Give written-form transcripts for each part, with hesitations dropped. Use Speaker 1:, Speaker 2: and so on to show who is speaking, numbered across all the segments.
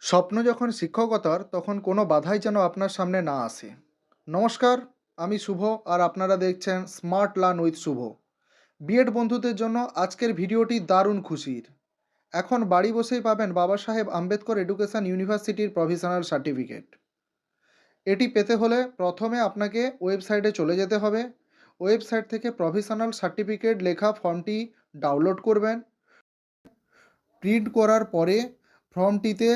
Speaker 1: স্বপ্ন যখন শিক্ষকতার তখন কোনো বাধাই যেন আপনার সামনে না আসে। নমস্কার, আমি শুভ আর আপনারা দেখছেন smart learn with Shubho. BEd বন্ধুদের জন্য আজকের ভিডিওটি দারুণ খুশির। এখন বাড়ি বসেই পাবেন বাবা সাহেব আম্বেদকর এডুকেশন ইউনিভার্সিটির প্রভিশনাল সার্টিফিকেট। এটি পেতে হলে প্রথমে আপনাকে ওয়েবসাইটে চলে যেতে হবে। ওয়েবসাইট থেকে প্রভিশনাল সার্টিফিকেট লেখা ফর্মটি ডাউনলোড করবেন। প্রিন্ট করার পরে ফর্মটিতে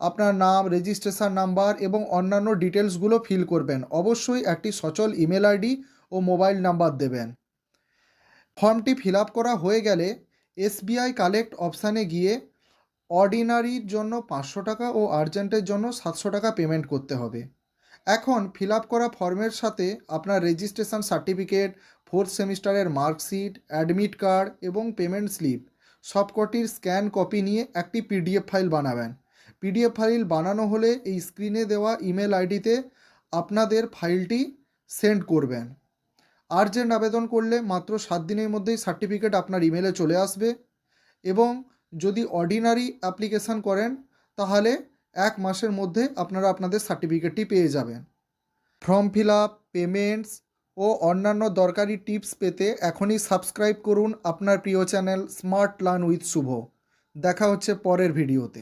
Speaker 1: আপনার নাম, রেজিস্ট্রেশন নাম্বার এবং অন্যান্য ডিটেলসগুলো ফিল করবেন। অবশ্যই একটি সচল ইমেল আইডি ও মোবাইল নাম্বার দেবেন। ফর্মটি ফিল আপ করা হয়ে গেলে এসবিআই কালেক্ট অপশানে গিয়ে অর্ডিনারির জন্য 500 টাকা ও আর্জেন্টের জন্য 700 টাকা পেমেন্ট করতে হবে। এখন ফিল আপ করা ফর্মের সাথে আপনার রেজিস্ট্রেশন সার্টিফিকেট, ফোর্থ সেমিস্টারের মার্কশিট, অ্যাডমিট কার্ড এবং পেমেন্ট স্লিপ সবকটির স্ক্যান কপি নিয়ে একটি পিডিএফ ফাইল বানাবেন। পিডিএফ ফাইল বানানো হলে এই স্ক্রিনে দেওয়া ইমেল আইডিতে আপনাদের ফাইলটি সেন্ড করবেন। আর্জেন্ট আবেদন করলে মাত্র 7 দিনের মধ্যেই সার্টিফিকেট আপনার ইমেলে চলে আসবে এবং যদি অর্ডিনারি অ্যাপ্লিকেশান করেন তাহলে 1 মাসের মধ্যে আপনারা আপনাদের সার্টিফিকেটটি পেয়ে যাবেন। ফর্ম ফিল আপ, পেমেন্টস ও অন্যান্য দরকারি টিপস পেতে এখনই সাবস্ক্রাইব করুন আপনার প্রিয় চ্যানেল স্মার্ট লার্ন উইথ শুভ। দেখা হচ্ছে পরের ভিডিওতে।